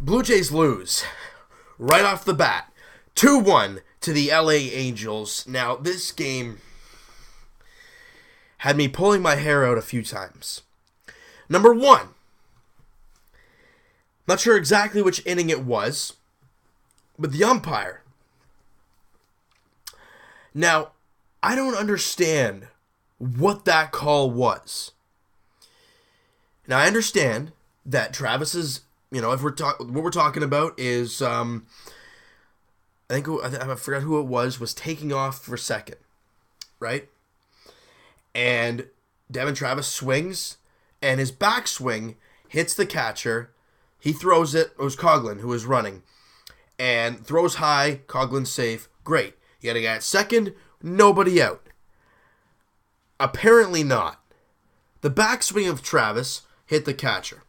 Blue Jays lose right off the bat, 2-1 to the L.A Angels. Now, this game had me pulling my hair out a few times. Number one, not sure exactly which inning it was, but the umpire. Now, I don't understand what that call was. Now, I understand that Travis's, if what we're talking about is, I forgot who it was taking off for second, right? And Devin Travis swings, and his backswing hits the catcher. He throws it. It was Coughlin who was running, and throws high. Coughlin's safe. Great. You got a guy at second, nobody out. Apparently not. The backswing of Travis hit the catcher.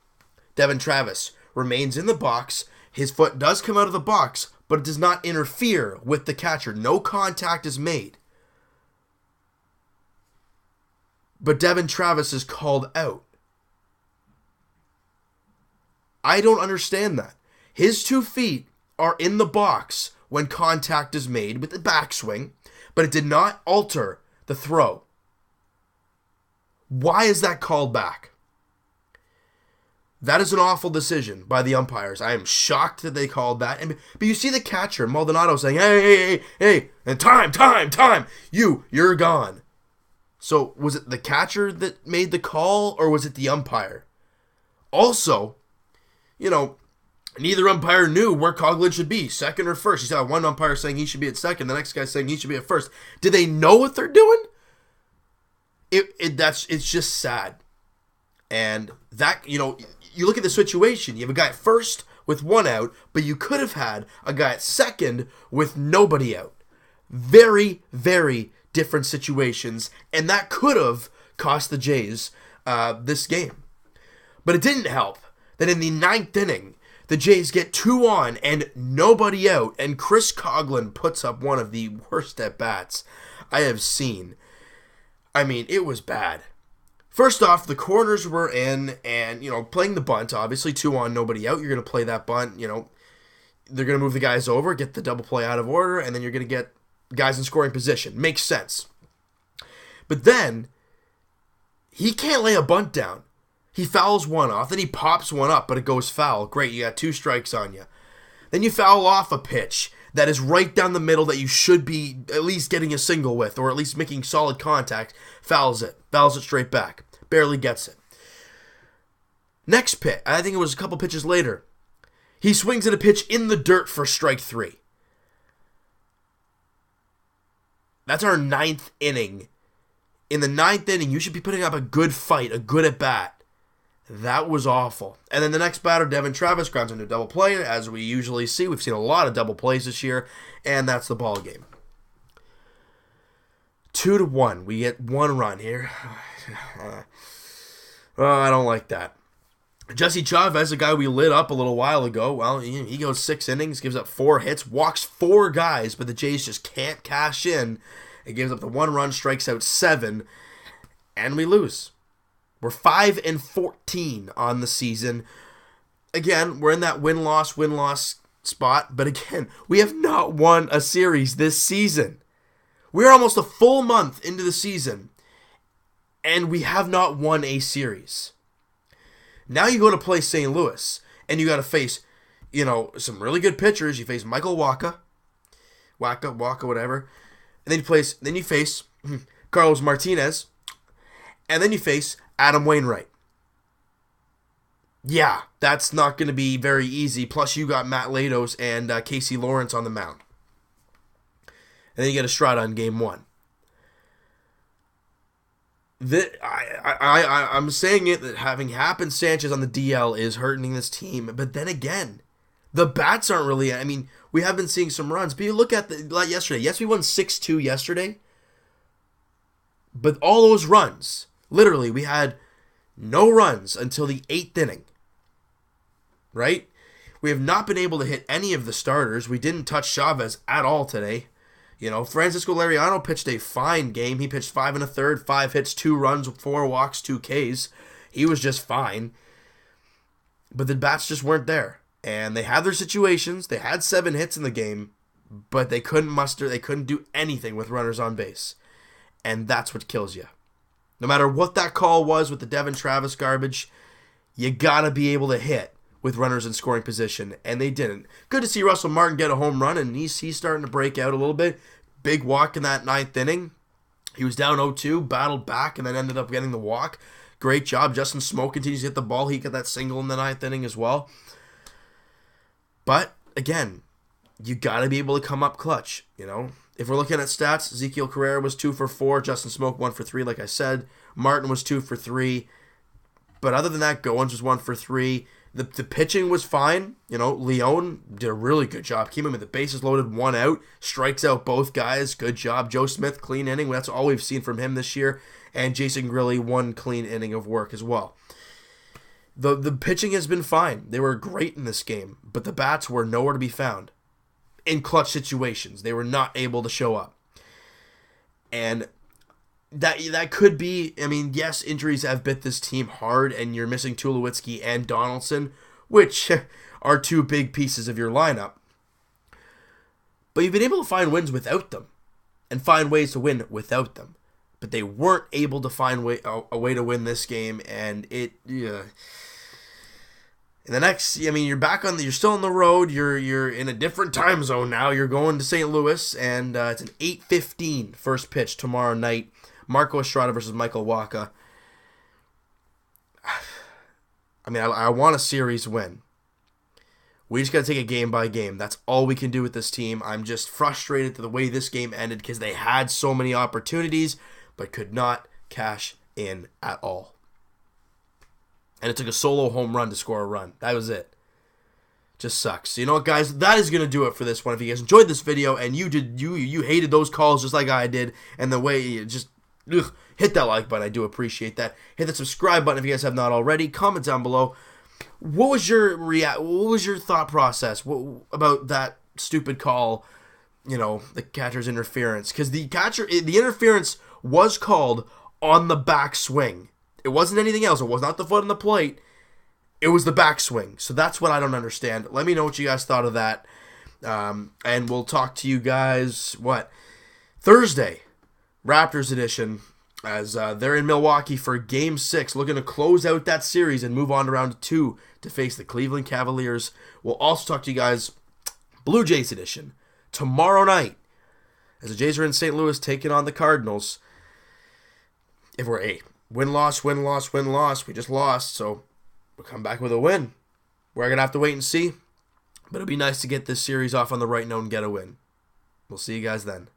Devin Travis remains in the box. His foot does come out of the box, but it does not interfere with the catcher. No contact is made. But Devin Travis is called out. I don't understand that. His 2 feet are in the box when contact is made with the backswing, but it did not alter the throw. Why is that called back? That is an awful decision by the umpires. I am shocked that they called that. But you see the catcher, Maldonado, saying, hey, and time, you're gone. So, was it the catcher that made the call, or was it the umpire? Also, neither umpire knew where Coughlin should be, second or first. You saw one umpire saying he should be at second, the next guy saying he should be at first. Do they know what they're doing? It's just sad. And that, you look at the situation. You have a guy at first with 1 out, but you could have had a guy at second with nobody out. Very, very different situations, and that could have cost the Jays this game. But it didn't help that in the 9th inning, the Jays get 2 on and nobody out, and Chris Coughlin puts up one of the worst at-bats I have seen. I mean, it was bad. First off, the corners were in, and, playing the bunt, obviously 2 on, nobody out. You're going to play that bunt, they're going to move the guys over, get the double play out of order, and then you're going to get guys in scoring position. Makes sense. But then, he can't lay a bunt down. He fouls one off, then he pops one up, but it goes foul. Great, you got 2 strikes on you. Then you foul off a pitch that is right down the middle that you should be at least getting a single with, or at least making solid contact. Fouls it straight back. Barely gets it. Next pitch, I think it was a couple pitches later, he swings at a pitch in the dirt for strike 3. That's our 9th inning. In the 9th inning, you should be putting up a good fight, a good at-bat. That was awful. And then the next batter, Devin Travis, grounds into a double play, as we usually see. We've seen a lot of double plays this year, and that's the ball game. 2-1. We get 1 run here. I don't like that. Jesse Chavez, a guy we lit up a little while ago, well, he goes 6 innings, gives up 4 hits, walks 4 guys, but the Jays just can't cash in. It gives up the 1 run, strikes out 7, and we lose. We're 5-14 on the season. Again, we're in that win-loss spot, but again, we have not won a series this season. We're almost a full month into the season, and we have not won a series. Now you go to play St. Louis, and you got to face, some really good pitchers. You face Michael Wacha, whatever. And then you face Carlos Martinez, and then you face Adam Wainwright. Yeah, that's not going to be very easy. Plus, you got Matt Latos and Casey Lawrence on the mound. And then you get Estrada in game 1. I'm saying it that having Happ and Sanchez on the DL is hurting this team. But then again, the bats aren't really... I mean, we have been seeing some runs. But you look at like yesterday. Yes, we won 6-2 yesterday. But all those runs, literally, we had no runs until the 8th inning. Right? We have not been able to hit any of the starters. We didn't touch Chavez at all today. Francisco Lariano pitched a fine game. He pitched 5 1/3, 5 hits, 2 runs, 4 walks, 2 Ks. He was just fine. But the bats just weren't there. And they had their situations. They had 7 hits in the game, but they couldn't do anything with runners on base. And that's what kills you. No matter what that call was with the Devin Travis garbage, you gotta be able to hit with runners in scoring position, and they didn't. Good to see Russell Martin get a home run, and he's starting to break out a little bit. Big walk in that 9th inning. He was down 0-2, battled back, and then ended up getting the walk. Great job. Justin Smoke continues to hit the ball. He got that single in the 9th inning as well. But, again, you got to be able to come up clutch, you know. If we're looking at stats, Ezekiel Carrera was 2 for 4. Justin Smoke 1 for 3, like I said. Martin was 2 for 3. But other than that, Goins was 1 for 3. The pitching was fine. You know, Leone did a really good job. Came in with the bases loaded, 1 out. Strikes out both guys. Good job. Joe Smith, clean inning. That's all we've seen from him this year. And Jason Grilli, 1 clean inning of work as well. The pitching has been fine. They were great in this game. But the bats were nowhere to be found. In clutch situations. They were not able to show up. And that could be, I mean, yes, injuries have bit this team hard, and you're missing Tulowitzki and Donaldson, which are 2 big pieces of your lineup. But you've been able to find wins without them, and find ways to win without them. But they weren't able to find a way to win this game, and in the next, I mean, you're still on the road. You're in a different time zone now. You're going to St. Louis, and it's an 8:15 first pitch tomorrow night. Marco Estrada versus Michael Wacha. I mean, I want a series win. We just got to take it game by game. That's all we can do with this team. I'm just frustrated to the way this game ended because they had so many opportunities but could not cash in at all. And it took a solo home run to score a run. That was it. Just sucks. So you know what, guys? That is going to do it for this one. If you guys enjoyed this video and you hated those calls just like I did, and the way you just hit that like button. I do appreciate that. Hit that subscribe button if you guys have not already. Comment down below. What was your thought process about that stupid call? You know, the catcher's interference, because the interference was called on the backswing. It wasn't anything else. It was not the foot on the plate. It was the backswing. So that's what I don't understand. Let me know what you guys thought of that. And we'll talk to you guys, Thursday, Raptors edition, as they're in Milwaukee for Game 6, looking to close out that series and move on to round 2 to face the Cleveland Cavaliers. We'll also talk to you guys, Blue Jays edition, tomorrow night, as the Jays are in St. Louis taking on the Cardinals. If we're win-loss, we just lost, so we'll come back with a win. We're going to have to wait and see, but it'll be nice to get this series off on the right note and get a win. We'll see you guys then.